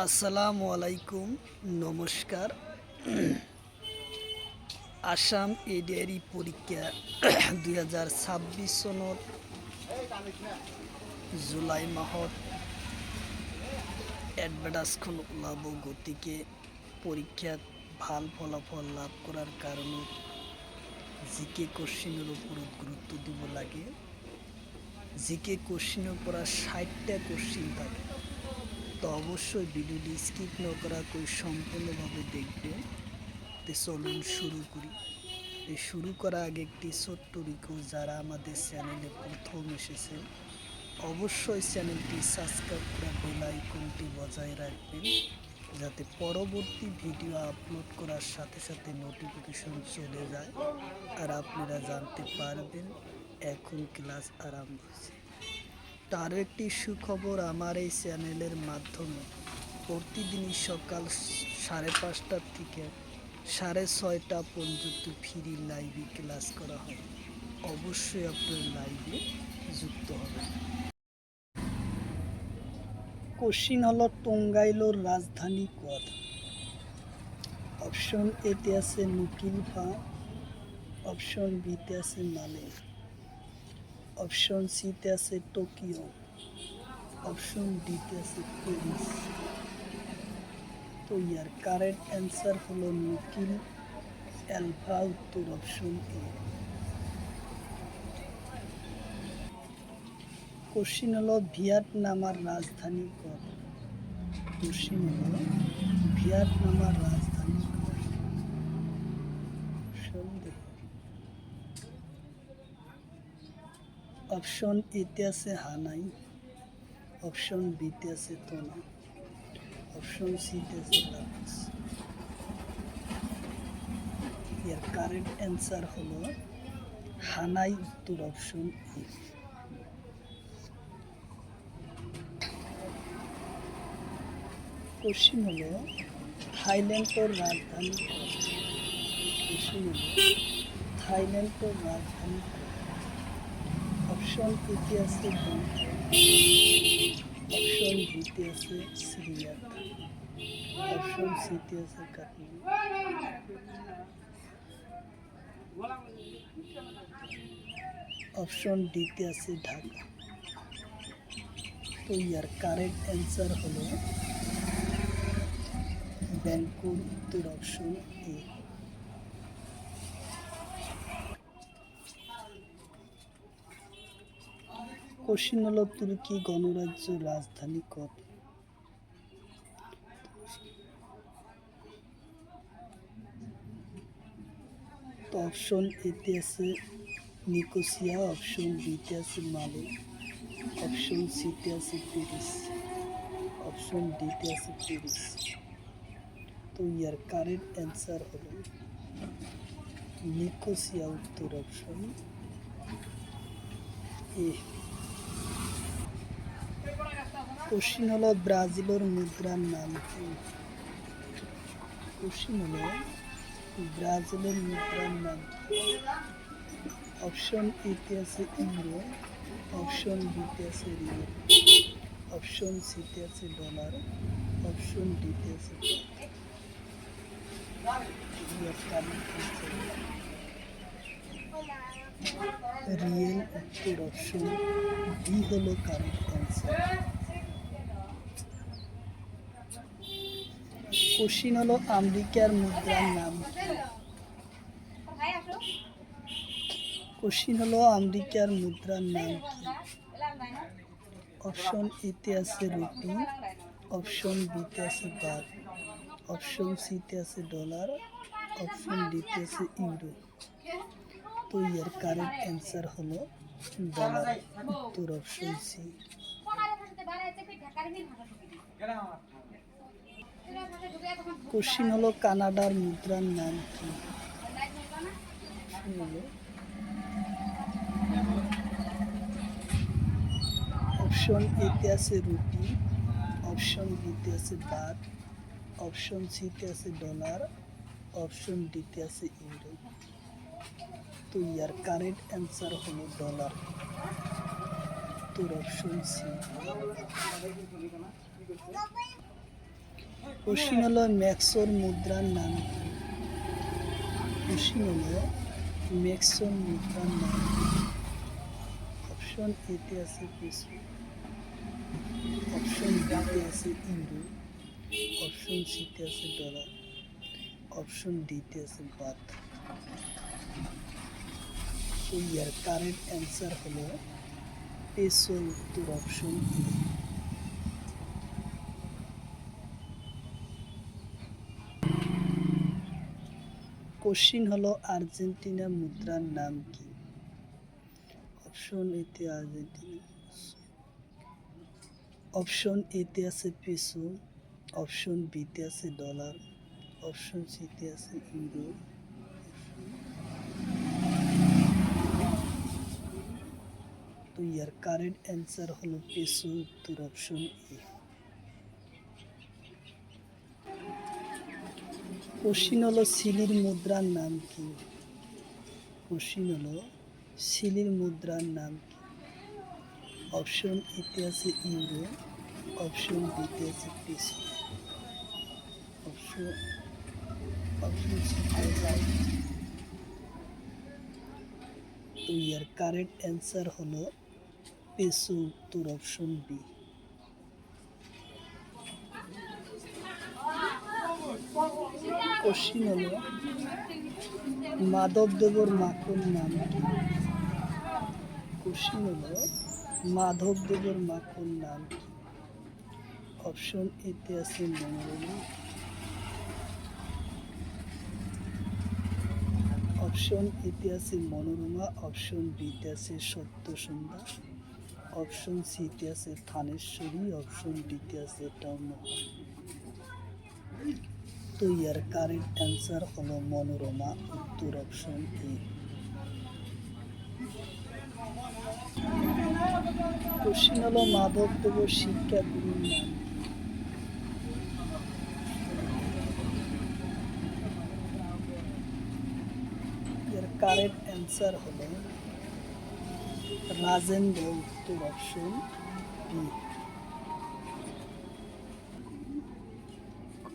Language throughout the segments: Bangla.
আসসালামু আলাইকুম, নমস্কার। আসাম এডিআরি পরীক্ষা 2026 চনত জুলাই মাহত এডভাৰ্টাইজখন ওলাব। গতিকে পৰীক্ষাত ভাল ফলাফল লাভ কৰাৰ কাৰণত জিকে কোশ্চিনৰ ওপৰত গুৰুত্ব দিব লাগে। জিকে কোশ্চিনৰ পৰা 60টা কোশ্চিন থাকে, তো অবশ্যই ভিডিওটি স্কিপ নকরাকৈ সম্পূর্ণভাবে দেখবেন। তো চলুন শুরু করি। শুরু করার আগে একটি ছোট্ট রিকোয়েস্ট, যারা আমাদের চ্যানেলে প্রথম এসেছেন অবশ্যই চ্যানেলটি সাবস্ক্রাইব করে বেল আইকনটি বজায় রাখবেন, যাতে পরবর্তী ভিডিও আপলোড করার সাথে সাথে নোটিফিকেশন চলে যায় আর আপনারা জানতে পারবেন এখন ক্লাস আরম্ভ হচ্ছে। তার একটি সুখবর, আমার এই চ্যানেলের মাধ্যমে প্রতিদিনই সকাল 5:30 থেকে 6:30 পর্যন্ত ফ্রি লাইভে ক্লাস করা হয়। অবশ্যই আপনার লাইভে যুক্ত হবেন। কোশ্চিন হলো টাঙ্গাইলের রাজধানী কত? অপশন এতে আছে নুকিলফা, অপশন বিতে আছে মালে, অপশন সিতে আছে টোকিও, অপশন ডিতে আছে প্যারিস। তো ইয়ার কারেক্ট অ্যান্সার হলো নুকিল অ্যালফা, উত্তর অপশন এ। কোশ্চিন হলো ভিয়েতনামের রাজধানী কত? কোশ্চিন হলো ভিয়েতনামের রাজধানী কত? অপশন এতে আছে হানাই, অপশন বিতে আছে তোনা, অপশন সিতে আছে লাপাস। এর কারেক্ট অ্যান্সার হলো হানাই, উত্তর অপশন এ। কোশ্চিন হলো থাইল্যান্ডের রাজধানী কত? কোশ্চিন হলো থাইল্যান্ডের রাজধানী কত? অপশন এতে আছে ব্যাংকক, অপশন বিতে আছে সিরিয়াত, অপশন সিতে আছে কাঠমান্ডু, অপশন ডিতে আছে ঢাকা। তো ইয়ার কারেক্ট অ্যান্সার হলো ব্যাংকক, উত্তর অপশন এ। কোশ্চিন হলো তুর্কি গণরাজ্য রাজধানী কত? তো অপশন এতে আছে নিকোসিয়া, অপশন বিতে আছে মালে, অপশন সিতে আছে প্যারিস, অপশন ডিতে আছে প্যারিস। তো ইয়ার কারেক্ট অ্যান্সার হলো নিকোসিয়া, উত্তর অপশন এ। কোশ্চিন হলো ব্রাজিলের মুদ্রার নাম কি? কোশ্চিন হলো ব্রাজিলের মুদ্রার নাম কি? অপশন এতে আছে ইউরো, অপশন বিতে আছে রিয়াল, অপশন সিতে আছে ডলার, অপশন ডিতে আছে রিয়েল, উত্তর অপশন ডি হলো কারেক্ট অ্যান্সার। কোশ্চিন হলো আমেরিকার মুদ্রার নাম কি? কোশ্চিন হলো আমেরিকার মুদ্রার নাম কি? অপশন এতে আছে রুপি, অপশন বিতে আছে বাট, অপশন সিতে আছে ডলার, অপশন ডিতে আছে ইউরো। তো এর কারেক্ট অ্যান্সার হলো ডলার, উত্তর অপশন সি। কোশ্চিন হলো কানাডার মুদ্রার নাম কি? অপশন এতে আছে রুপি, অপশন বিতে আছে বাট, অপশন সিতে আছে ডলার, অপশন ডিতে আছে ইউরো। তো ইয়ার কারেক্ট অ্যান্সার হলো ডলার, উত্তর অপশন সি। কোশ্চিন হলো ম্যাক্সোর মুদ্রার নাম কি? কোশ্চিন হলো ম্যাক্সোর মুদ্রার নাম কি? অপশন এতে আছে পেসো, অপশন বিতে আছে ইউরো, অপশন সিতে আছে ডলার, অপশন ডিতে আছে বাত। তো ইয়ার কারেক্ট অ্যান্সার হলো পেসো, উত্তর অপশন এ। কোশ্চিন হলো আর্জেন্টিনা মুদ্রার নাম কি? অপশন এতে আর্জেন্টিনা, অপশন এতে আছে পেসো, অপশন বিতে আছে ডলার, অপশন সিতে আছে ইউরো। তো ইয়ার কারেক্ট অ্যান্সার হলো পেসো, উত্তর অপশন এ। কোশ্চিন হলো সিলির মুদ্রার নাম কি? কোশ্চিন হলো সিলির মুদ্রার নাম কি? অপশন এতে আছে ইউরো, অপশন বিতে আছে পেসো, অপশন সিতে আছে। তো ইয়ার কারেক্ট অ্যান্সার হলো পেসো, উত্তর অপশন বি। কোশ্চিন হলো মাধবদেবর মাকুর নাম কি? কোশ্চিন হলো মাধবদেবর মাকুর নাম কি? অপশন এতে আছে মনোরমা, অপশন এতে আছে মনোরমা, অপশন বিতে আছে সত্যসন্ধ্যা, অপশন সিতে আছে থানেশ্বরী, অপশন ডিতে আছে টাউনহল। তো ইয়ার কারেক্ট অ্যান্সার হলো মনোরমা, উত্তর অপশন এ। কোশ্চিন হলো মাধবদেবর শিক্ষাগুরুর নাম কি? এর কারেক্ট অ্যান্সার হলো রাজেন্দ্র, উত্তর অপশন বি।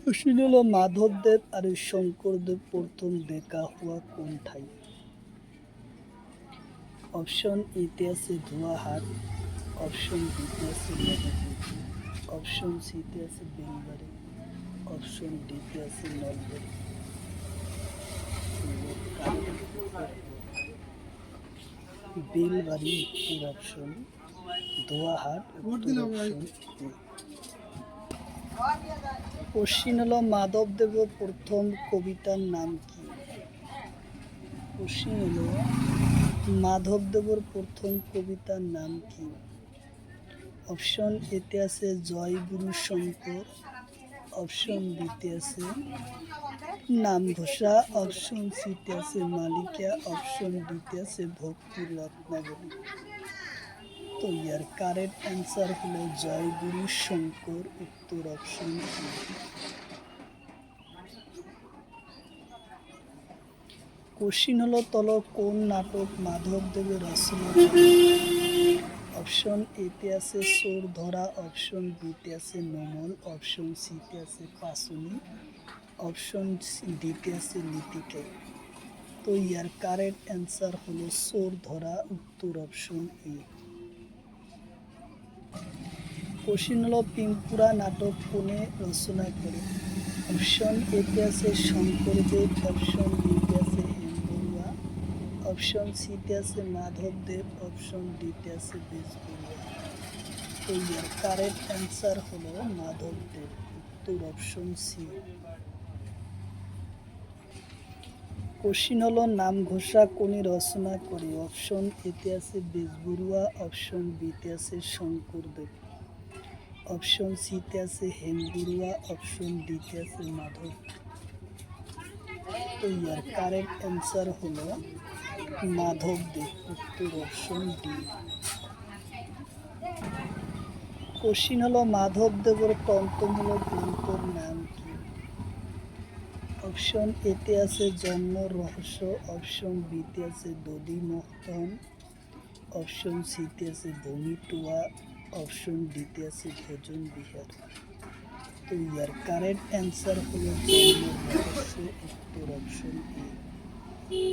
কোশ্চিন হলো মাধবদেব আর শঙ্করদেব প্রথম দেখা হওয়া কোন ঠাই? অপশন এতে আছে ধোয়াহাট, অপশন বিতে আছে নবদ্বীপ, অপশন সিতে আছে বেলবাড়ি, অপশন ডিতে আছে নলবাড়ি। বেলবাড়ি উত্তর অপশন, ধোয়াহাট উত্তর অপশন এ। কোশ্চিন হলো মাধবদেবের প্রথম কবিতার নাম কি? কোশ্চিন হলো মাধবদেবের প্রথম কবিতার নাম কি? অপশন এতে আছে জয় গুরু শঙ্কর, অপশন বিতে আছে নামঘোষা, অপশন সিতে আছে মালিকা, অপশন ডিতে আছে ভক্তি রত্নাবলী। তো ইয়ার কারেক্ট অ্যান্সার হলো জয় গুরু শঙ্কর, উত্তর অপশন এ। কোশ্চিন হলো তল কোন নাটক মাধবদেবের রচনা করেন? অপশন এতে আছে চোর ধরা, অপশন বিতে আছে নোমল, অপশন সিতে আছে পাসুনি, অপশন ডিতে আছে লিপিকাই। তো ইয়ার কারেক্ট অ্যান্সার হলো চোর ধরা, উত্তর অপশন এ। কোশ্চিন হলো পিম্পুরা নাটক কোনে রচনা করে? অপশন এতে আছে শঙ্করদেব, অপশন বিতে আছে হেমবরুয়া, অপশন সিতে আছে মাধবদেব, অপশন ডিতে আছে বেজবরুয়া। তো ইয়ার কারেক্ট অ্যান্সার হলো মাধবদেব, উত্তর অপশন সি। কোশ্চিন হলো নামঘোষা কোনে রচনা করে? অপশন এতে আছে বেজবরুয়া, অপশন বিতে আছে শঙ্করদেব, অপশন সিতে আছে হেমবরুয়া, অপশন ডিতে আছে মাধব। তো ইয়ার কারেক্ট অ্যান্সার হলো মাধবদেব, উত্তর অপশন ডি। কোশ্চিন হলো মাধবদেবের তন্ত্রমূলক গ্রন্থের নাম কি? অপশন এতে আছে জন্ম রহস্য, অপশন বিতে আছে দধিমথন, অপশন সিতে আছে ভূমি টুয়া, অপশন ডিতে আছে ভোজন বিহার। তো ইয়ার কারেক্ট অ্যান্সার হলো জন্মের রহস্য, উত্তর অপশন এ।